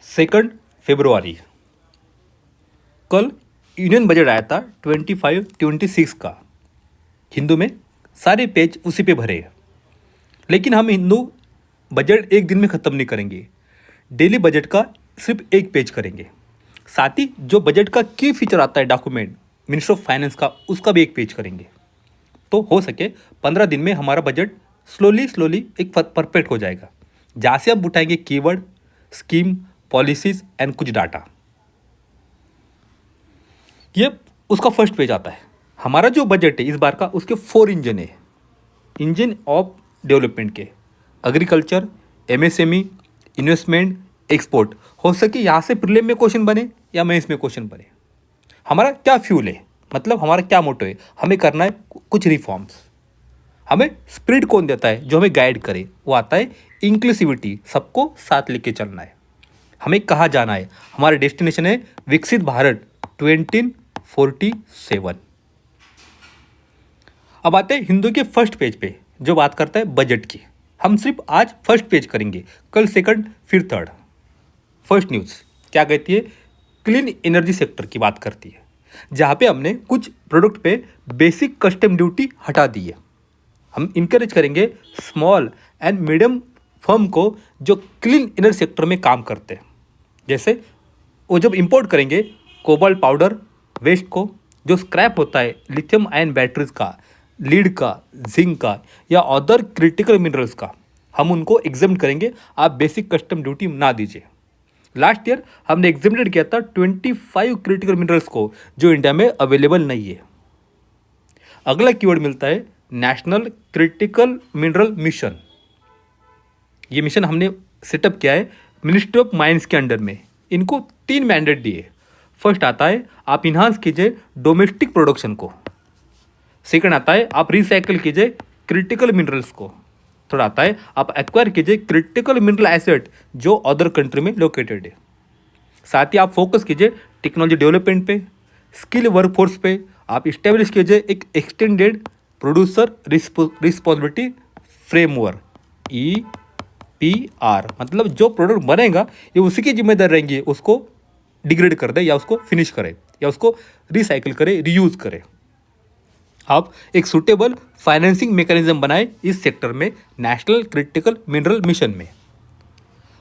2 फरवरी। कल union budget आया था 25-26 का। हिंदू में सारे पेज उसी पे भरे हैं। लेकिन हम हिंदू बजट एक दिन में ख़त्म नहीं करेंगे। डेली बजट का सिर्फ एक पेज करेंगे। साथ ही जो बजट का की फीचर आता है डॉक्यूमेंट मिनिस्टर ऑफ फाइनेंस का, उसका भी एक पेज करेंगे। तो हो सके 15 दिन में हमारा बजट स्लोली एक परफेक्ट हो जाएगा, जहाँ से हम उठाएंगे कीवर्ड, स्कीम, पॉलिसीज एंड कुछ डाटा। ये उसका फर्स्ट पेज आता है। हमारा जो बजट है इस बार का, उसके 4 इंजन है। इंजन ऑफ डेवलपमेंट के एग्रीकल्चर, एमएसएमई, इन्वेस्टमेंट, एक्सपोर्ट। हो सके यहाँ से प्रीलिम में क्वेश्चन बने या मेंस में क्वेश्चन बने। हमारा क्या फ्यूल है, मतलब हमारा क्या मोटो है, हमें करना है कुछ रिफॉर्म्स। हमें स्पिरिट कौन देता है जो हमें गाइड करे, वो आता है इंक्लूसिविटी, सबको साथ लेके चलना है। हमें कहाँ जाना है, हमारा डेस्टिनेशन है विकसित भारत 2047। अब आते हैं हिंदू के फर्स्ट पेज पे जो बात करता है बजट की। हम सिर्फ आज फर्स्ट पेज करेंगे, कल सेकंड, फिर थर्ड। फर्स्ट न्यूज़ क्या कहती है, क्लीन एनर्जी सेक्टर की बात करती है, जहाँ पे हमने कुछ प्रोडक्ट पे बेसिक कस्टम ड्यूटी हटा दी है। हम इंकरेज करेंगे स्मॉल एंड मीडियम फर्म को जो क्लीन एनर्जी सेक्टर में काम करते हैं। जैसे वो जब इंपोर्ट करेंगे कोबाल्ट पाउडर वेस्ट को, जो स्क्रैप होता है लिथियम आयन बैटरीज का, लीड का, जिंक का या अदर क्रिटिकल मिनरल्स का, हम उनको एग्जाम करेंगे। आप बेसिक कस्टम ड्यूटी ना दीजिए। लास्ट ईयर हमने एग्जामिनेट किया था 25 क्रिटिकल मिनरल्स को जो इंडिया में अवेलेबल नहीं है। अगला कीवर्ड मिलता है नेशनल क्रिटिकल मिनरल मिशन। ये मिशन हमने सेटअप किया है मिनिस्ट्री ऑफ माइंस के अंडर में। इनको 3 मैंडेट दिए। फर्स्ट आता है आप इन्हांस कीजिए डोमेस्टिक प्रोडक्शन को। सेकंड आता है आप रिसाइकल कीजिए क्रिटिकल मिनरल्स को। थर्ड आता है आप एक्वायर कीजिए क्रिटिकल मिनरल एसेट जो अदर कंट्री में लोकेटेड है। साथ ही आप फोकस कीजिए टेक्नोलॉजी डेवलपमेंट पे, स्किल वर्कफोर्स पे। आप इस्टेब्लिश कीजिए एक extended producer responsibility framework EPR, मतलब जो प्रोडक्ट बनेगा ये उसी की जिम्मेदारी रहेंगी, उसको डिग्रेड कर दे या उसको फिनिश करे या उसको रिसाइकिल करे, रीयूज करे। आप एक सुटेबल फाइनेंसिंग मैकेनिज्म बनाए इस सेक्टर में, नेशनल क्रिटिकल मिनरल मिशन में।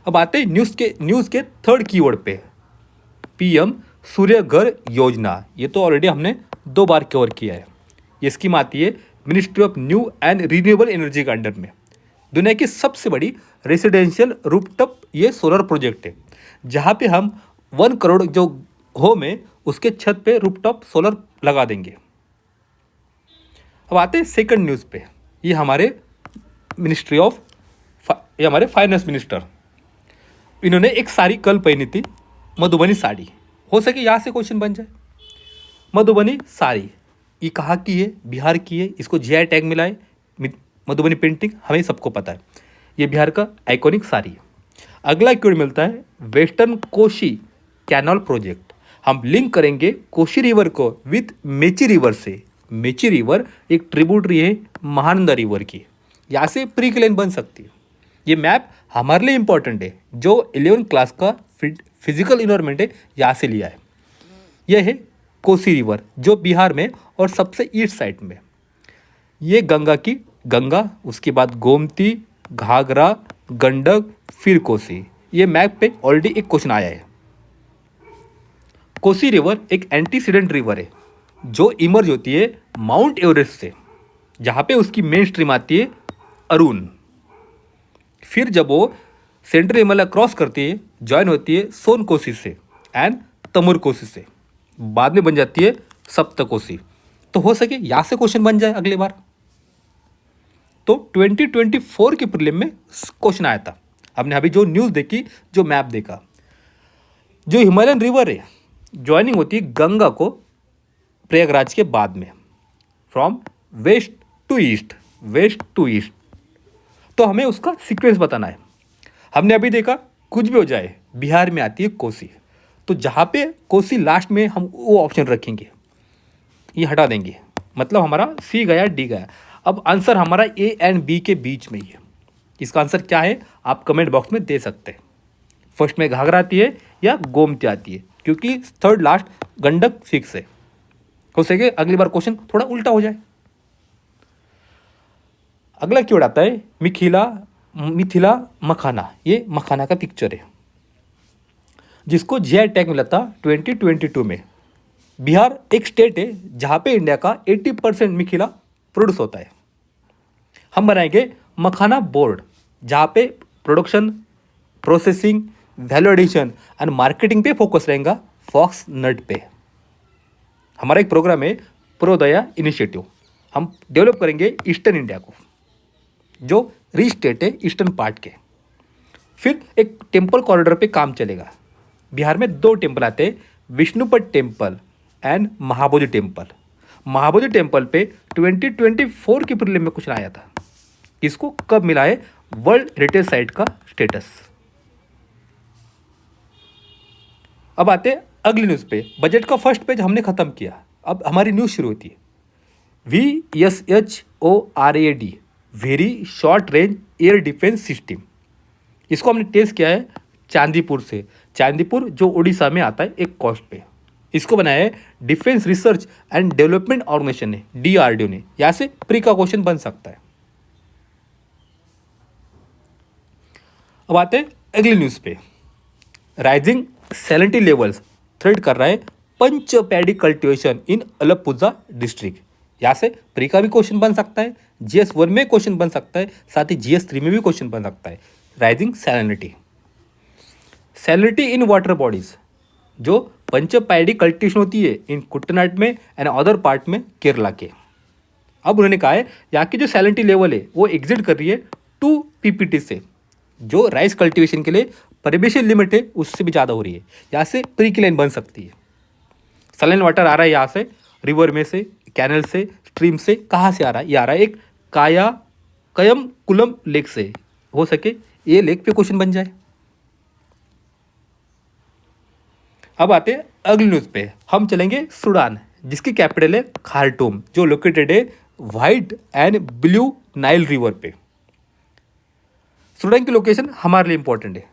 अब आते हैं न्यूज़ के थर्ड कीवर्ड पे, PM सूर्य घर योजना। ये तो ऑलरेडी हमने 2 बार कवर किया है। ये स्कीम आती है ministry of new and renewable energy के अंडर में। दुनिया की सबसे बड़ी रेसिडेंशियल रूफटॉप ये सोलर प्रोजेक्ट है, जहाँ पे हम 1 करोड़ जो होम है उसके छत पे रूफटॉप सोलर लगा देंगे। अब आते हैं सेकंड न्यूज़ पे। ये हमारे ये हमारे फाइनेंस मिनिस्टर, इन्होंने एक साड़ी कल पहनी थी, मधुबनी साड़ी। हो सके यहाँ से क्वेश्चन बन जाए। मधुबनी साड़ी ये कहाँ की है, बिहार की है। इसको GI टैग मिला है। मधुबनी पेंटिंग हमें सबको पता है, ये बिहार का आइकॉनिक साड़ी है। अगला कीवर्ड मिलता है वेस्टर्न कोशी कैनाल प्रोजेक्ट। हम लिंक करेंगे कोशी रिवर को विथ मेची रिवर से। मेची रिवर एक ट्रिब्यूटरी है महानंदा रिवर की, यहाँ से प्री लाइन बन सकती है। ये मैप हमारे लिए इंपॉर्टेंट है, जो 11th क्लास का फिजिकल इन्वायरमेंट है यहाँ से लिया है। यह है कोसी रिवर जो बिहार में और सबसे ईस्ट साइड में। ये गंगा, उसके बाद गोमती, घाघरा, गंडक, फिर कोसी। ये मैप पे ऑलरेडी एक क्वेश्चन आया है। कोसी रिवर एक एंटीसीडेंट रिवर है जो इमर्ज होती है माउंट एवरेस्ट से, जहाँ पे उसकी मेन स्ट्रीम आती है अरुण। फिर जब वो सेंट्रल हिमालय क्रॉस करती है, ज्वाइन होती है सोन कोसी से एंड तमुर कोसी से, बाद में बन जाती है सप्त कोसी। तो हो सके यहाँ से क्वेश्चन बन जाए अगली बार। तो 2024 के प्रीलिम में क्वेश्चन आया था। हमने अभी जो न्यूज़ देखी, जो मैप देखा, जो हिमालयन रिवर है ज्वाइनिंग होती है गंगा को प्रयागराज के बाद में, फ्रॉम वेस्ट टू ईस्ट। तो हमें उसका सीक्वेंस बताना है। हमने अभी देखा कुछ भी हो जाए बिहार में आती है कोसी, तो जहाँ पे कोसी लास्ट में हम वो ऑप्शन रखेंगे, ये हटा देंगे, मतलब हमारा C गया, D गया। अब आंसर हमारा A एंड B के बीच में ही है। इसका आंसर क्या है आप कमेंट बॉक्स में दे सकते हैं। फर्स्ट में घाघरा आती है या गोमती आती है, क्योंकि थर्ड लास्ट गंडक फिक्स है। हो सके अगली बार क्वेश्चन थोड़ा उल्टा हो जाए। अगला कीवर्ड आता है मिथिला मखाना। ये मखाना का पिक्चर है जिसको जीआई टैग मिला था 2022 में। बिहार एक स्टेट है जहाँ पे इंडिया का 80% मिथिला प्रोड्यूस होता है। हम बनाएंगे मखाना बोर्ड जहाँ पे production, processing, value addition and marketing पे फोकस रहेगा फॉक्स नट पे। हमारा एक प्रोग्राम है प्रोदया इनिशिएटिव। हम डेवलप करेंगे ईस्टर्न इंडिया को, जो रिच स्टेट है ईस्टर्न पार्ट के। फिर एक टेम्पल कॉरिडोर पे काम चलेगा। बिहार में 2 टेम्पल आते हैं, Vishnupad temple and Mahabodhi temple. Mahabodhi temple पे 2024 के प्रीलिम में क्वेश्चन आया था। इसको कब मिला है वर्ल्ड हेरिटेज साइट का स्टेटस। अब आते अगली न्यूज़ पे। बजट का फर्स्ट पेज हमने खत्म किया, अब हमारी न्यूज़ शुरू होती है। VSHORAD very short range air defence system. इसको हमने टेस्ट किया है चांदीपुर से। चांदीपुर जो उड़ीसा में आता है एक कॉस्ट पे। इसको बनाया है defence research and development organisation ने, DRDO ने। यहाँ से प्री का क्वेश्चन बन सकता है। अब आते हैं अगली न्यूज़ पे। राइजिंग सैलिनिटी लेवल्स थ्रेट कर रहा है पंच पैडी कल्टिवेशन इन अलपुजा डिस्ट्रिक्ट। यहाँ से प्री का भी क्वेश्चन बन सकता है, GS1 में क्वेश्चन बन सकता है, साथ ही GS3 में भी क्वेश्चन बन सकता है। Rising salinity in water bodies, जो पंचपैडी कल्टिवेशन होती है इन कुट्टनाड में एंड अदर पार्ट में केरला के। अब उन्होंने कहा है यहाँ की जो सैलिनिटी लेवल है वो एग्जिट कर रही है 2 PPT से, जो राइस कल्टिवेशन के लिए परमिशन लिमिट है उससे भी ज़्यादा हो रही है। यहाँ से प्री की लाइन बन सकती है। सलाइन वाटर आ रहा है यहाँ से, रिवर में से, कैनल से, स्ट्रीम से। कहाँ से आ रहा है? ये आ रहा है एक कयम कुलम लेक से। हो सके ये लेक पे क्वेश्चन बन जाए। अब आते हैं अगली न्यूज़ पे। हम चलेंगे सूडान, जिसकी कैपिटल है खार्टूम, जो लोकेटेड है white and blue Nile river पे। सूडान की लोकेशन हमारे लिए इंपॉर्टेंट है।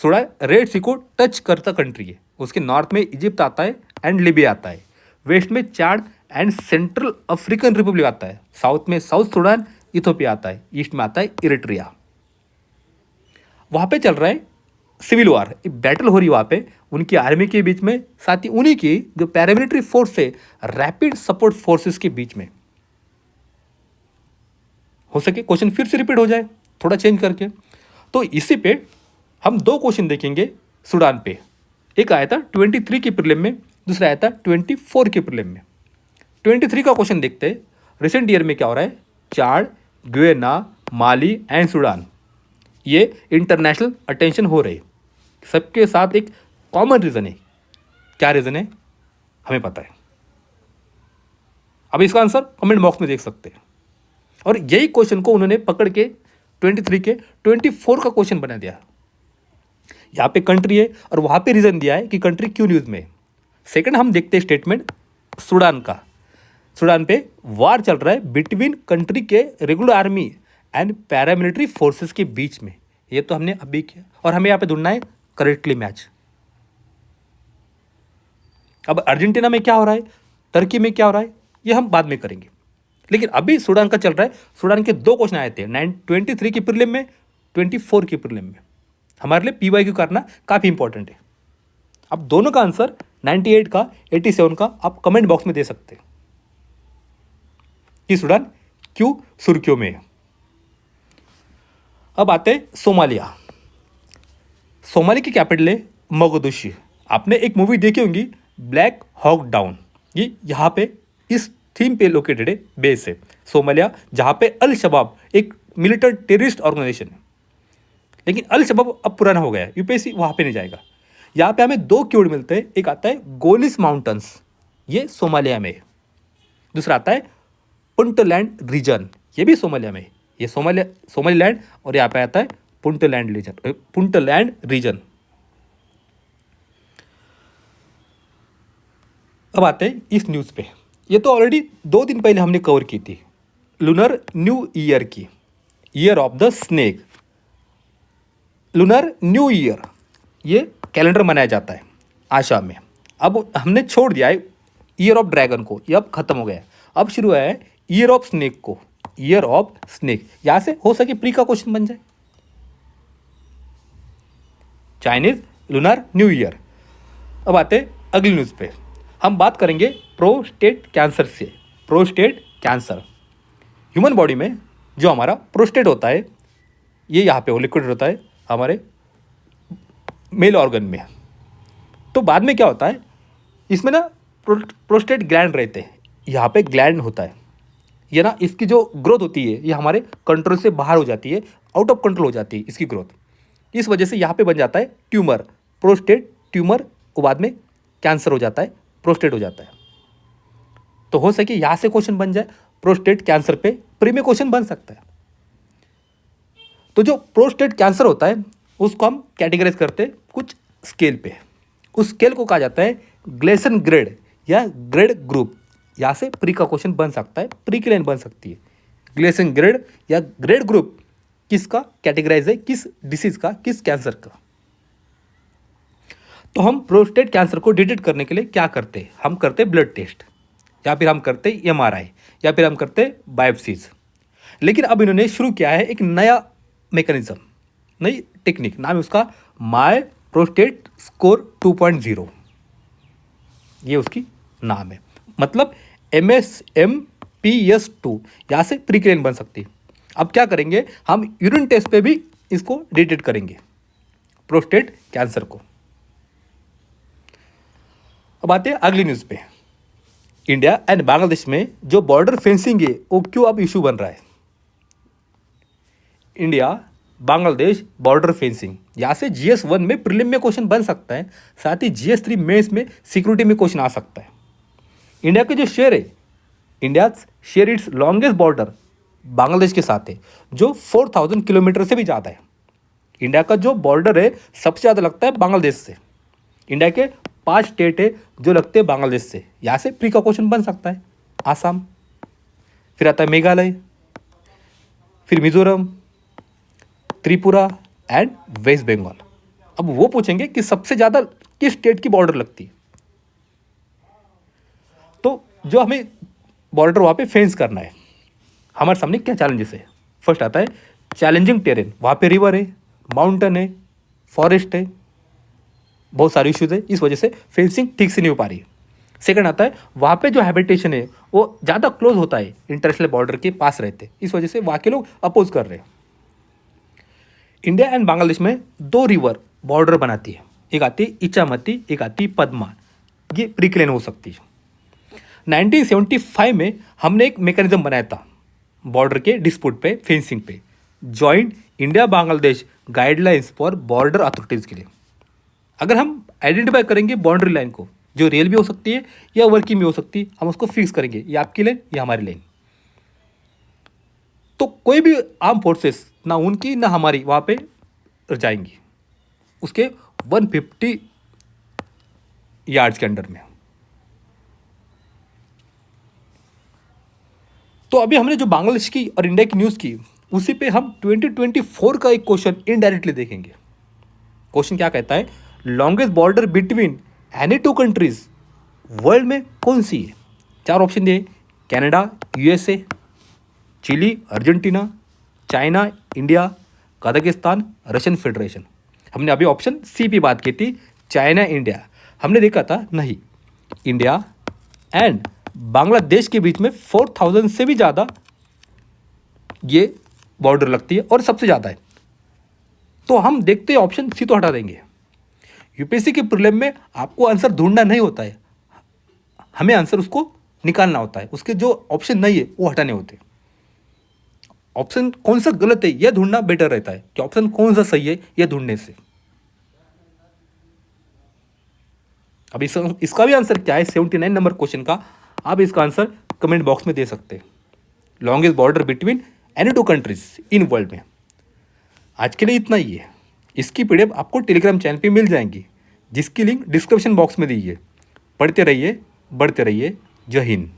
सूडान रेड सी को टच करता कंट्री है। उसके नॉर्थ में इजिप्ट आता है एंड लीबिया आता है, वेस्ट में चाड एंड सेंट्रल अफ्रीकन रिपब्लिक आता है, साउथ में साउथ सूडान, इथोपिया आता है, ईस्ट में आता है इरिट्रिया। वहाँ पे चल रहा है सिविल वार, बैटल हो रही है वहाँ पे उनकी आर्मी के बीच में, साथ ही उन्हीं की जो पैरामिलिट्री फोर्स है रैपिड सपोर्ट फोर्सेस के बीच में। हो सके क्वेश्चन फिर से रिपीट हो जाए थोड़ा चेंज करके। तो इसी पे हम 2 क्वेश्चन देखेंगे सूडान पे। एक आया था 23 के प्रीलिम में, दूसरा आया था 24 के प्रीलिम में। 23 का क्वेश्चन देखते हैं। रिसेंट ईयर में क्या हो रहा है? चाड, गुयाना, माली एंड सूडान ये इंटरनेशनल अटेंशन हो रहे। सबके साथ एक कॉमन रीज़न है। क्या रीज़न है? हमें पता है। अब इसका आंसर कमेंट बॉक्स में देख सकते हैं। और यही क्वेश्चन को उन्होंने पकड़ के 23 के 24 का क्वेश्चन बना दिया। यहाँ पे कंट्री है और वहाँ पे रीज़न दिया है कि कंट्री क्यों न्यूज़ में है। सेकंड हम देखते हैं स्टेटमेंट सूडान का। सूडान पे वार चल रहा है बिटवीन कंट्री के regular army and paramilitary forces के बीच में। ये तो हमने अभी किया और हमें यहाँ पे ढूंढना है करेक्टली मैच। अब अर्जेंटीना में क्या हो रहा है, टर्की में क्या हो रहा है, ये हम बाद में करेंगे। लेकिन अभी सूडान का चल रहा है। सूडान के 2 क्वेश्चन आए थे 23 की प्रीलिम में, 24 की प्रीलिम में। हमारे लिए PYQ करना काफ़ी इंपॉर्टेंट है। अब दोनों का आंसर 98 का 87 का आप कमेंट बॉक्स में दे सकते हैं कि सूडान क्यों सुर्खियों में है। अब आते हैं सोमालिया। सोमालिया की कैपिटल है मोगदुशी। आपने एक मूवी देखी होंगी ब्लैक हॉक डाउन, ये यहाँ पे इस थीम पे लोकेटेड है, बेस है सोमालिया, जहाँ पे अल शबाब एक मिलिटेंट टेररिस्ट ऑर्गेनाइजेशन है। लेकिन अल शबाब अब पुराना हो गया है, UPSC वहाँ पे नहीं जाएगा। यहाँ पे हमें 2 कीवर्ड मिलते हैं। एक आता है गोलिस माउंटेन्स, ये सोमालिया में है। दूसरा आता है पुंटलैंड रीजन, ये भी सोमालिया में है। ये सोमालीलैंड और यहाँ पे आता है पुंटलैंड रीजन। अब आते हैं इस न्यूज़ पे। ये तो ऑलरेडी 2 दिन पहले हमने कवर की थी, लूनर न्यू ईयर की, year of the snake. Lunar new year ये कैलेंडर मनाया जाता है आसाम में। अब हमने छोड़ दिया है ईयर ऑफ ड्रैगन को, ये अब खत्म हो गया है। अब शुरू है ईयर ऑफ स्नेक को, ईयर ऑफ स्नेक। यहां से हो सके प्री का क्वेश्चन बन जाए। Chinese lunar new year. अब आते अगली न्यूज़ पे। हम बात करेंगे प्रोस्टेट कैंसर से। प्रोस्टेट कैंसर, ह्यूमन बॉडी में जो हमारा प्रोस्टेट होता है, ये यहाँ पे वो लिक्विड होता है हमारे मेल ऑर्गन में। तो बाद में क्या होता है, इसमें ना प्रोस्टेट ग्लैंड रहते हैं, यहाँ पे ग्लैंड होता है। ये ना इसकी जो ग्रोथ होती है ये हमारे कंट्रोल से बाहर हो जाती है, आउट ऑफ कंट्रोल हो जाती है इसकी ग्रोथ। इस वजह से यहाँ पे बन जाता है ट्यूमर, प्रोस्टेट ट्यूमर। वो बाद में कैंसर हो जाता है, प्रोस्टेट हो जाता है। तो हो सके यहाँ से क्वेश्चन बन जाए प्रोस्टेट कैंसर पे, प्री में क्वेश्चन बन सकता है। तो जो प्रोस्टेट कैंसर होता है उसको हम कैटेगराइज करते हैं कुछ स्केल पे। उस स्केल को कहा जाता है ग्लेसन ग्रेड या ग्रेड ग्रुप। यहाँ से प्री का क्वेश्चन बन सकता है, प्री की लाइन बन सकती है। ग्लेसन ग्रेड या ग्रेड ग्रुप किसका कैटेगराइज है, किस डिसीज का, किस कैंसर का। तो हम प्रोस्टेट कैंसर को डिटेक्ट करने के लिए क्या करते हैं, हम करते हैं ब्लड टेस्ट, या फिर हम करते हैं एमआरआई, या फिर हम करते हैं बायोप्सीज। लेकिन अब इन्होंने शुरू किया है एक नया मैकेनिज्म, नई टेक्निक, नाम है उसका माय प्रोस्टेट स्कोर 2.0। ये उसकी नाम है, मतलब MSMPS2। यहाँ से प्रीक्लेन बन सकती है। अब क्या करेंगे, हम यूरिन टेस्ट पे भी इसको डिटेक्ट करेंगे प्रोस्टेट कैंसर को। अब आते हैं अगली न्यूज़ पे। इंडिया एंड बांग्लादेश में जो बॉर्डर फेंसिंग है वो क्यों अब इशू बन रहा है। इंडिया बांग्लादेश बॉर्डर फेंसिंग, यहाँ से GS1 में प्रीलिम में क्वेश्चन बन सकता है, साथ ही GS3 मेंस में सिक्योरिटी में क्वेश्चन आ सकता है। इंडिया के जो शेयर है, India share its longest border Bangladesh के साथ है, जो 4000 किलोमीटर से भी ज़्यादा है। इंडिया का जो बॉर्डर है सबसे ज़्यादा लगता है बांग्लादेश से। इंडिया के 5 स्टेट है जो लगते हैं बांग्लादेश से। यहाँ से प्री का क्वेश्चन बन सकता है आसाम, फिर आता है मेघालय, फिर मिजोरम, त्रिपुरा एंड वेस्ट बंगाल। अब वो पूछेंगे कि सबसे ज़्यादा किस स्टेट की बॉर्डर लगती है। तो जो हमें बॉर्डर वहाँ पे फेंस करना है, हमारे सामने क्या चैलेंजेस है। फर्स्ट आता है चैलेंजिंग टेरेन, वहाँ पे रिवर है, माउंटेन है, फॉरेस्ट है, बहुत सारे इश्यूज है, इस वजह से फेंसिंग ठीक से नहीं हो पा रही है। सेकंड आता है वहाँ पे जो हैबिटेशन है वो ज़्यादा क्लोज होता है, इंटरनेशनल बॉर्डर के पास रहते, इस वजह से वहाँ के लोग अपोज कर रहे हैं। इंडिया एंड बांग्लादेश में 2 रिवर बॉर्डर बनाती है, एक आती है इचामती, एक आती है पद्मा। ये प्रीक्लेन हो सकती है। 1975 में हमने एक मैकेनिज्म बनाया था बॉर्डर के डिस्प्यूट पे, फेंसिंग पे, joint India Bangladesh guidelines for border authorities के लिए। अगर हम आइडेंटिफाई करेंगे बाउंड्री लाइन को, जो रियल भी हो सकती है या वर्किंग भी हो सकती है, हम उसको फिक्स करेंगे, ये आपकी लाइन, ये हमारी लाइन। तो कोई भी आर्म फोर्सेस ना उनकी ना हमारी वहाँ पे जाएंगी उसके 150 यार्ड्स के अंडर में। तो अभी हमने जो बांग्लादेश की और इंडिया की न्यूज़ की, उसी पे हम 2024 का एक क्वेश्चन इनडायरेक्टली देखेंगे। क्वेश्चन क्या कहता है, longest border between any 2 countries world में कौन सी है। 4 ऑप्शन दिए, Canada, USA, Chile, Argentina, China, India, Kazakhstan, Russian Federation. हमने अभी ऑप्शन सी पे बात की थी, चाइना, इंडिया। हमने देखा था नहीं, इंडिया एंड बांग्लादेश के बीच में 4000 से भी ज़्यादा ये बॉर्डर लगती है और सबसे ज़्यादा है। तो हम देखते हैं ऑप्शन सी तो हटा देंगे। यूपीएससी के प्रीलिम में आपको आंसर ढूंढना नहीं होता है, हमें आंसर उसको निकालना होता है, उसके जो ऑप्शन नहीं है वो हटाने होते हैं। ऑप्शन कौन सा गलत है यह ढूंढना बेटर रहता है कि ऑप्शन कौन सा सही है यह ढूंढने से। अब इसका भी आंसर क्या है 79 नंबर क्वेश्चन का, आप इसका आंसर कमेंट बॉक्स में दे सकते हैं। Longest border between any 2 countries in world में। आज के लिए इतना ही है। इसकी PDF आपको टेलीग्राम चैनल पे मिल जाएंगी, जिसकी लिंक डिस्क्रिप्शन बॉक्स में दी है। पढ़ते रहिए, बढ़ते रहिए। जय हिंद।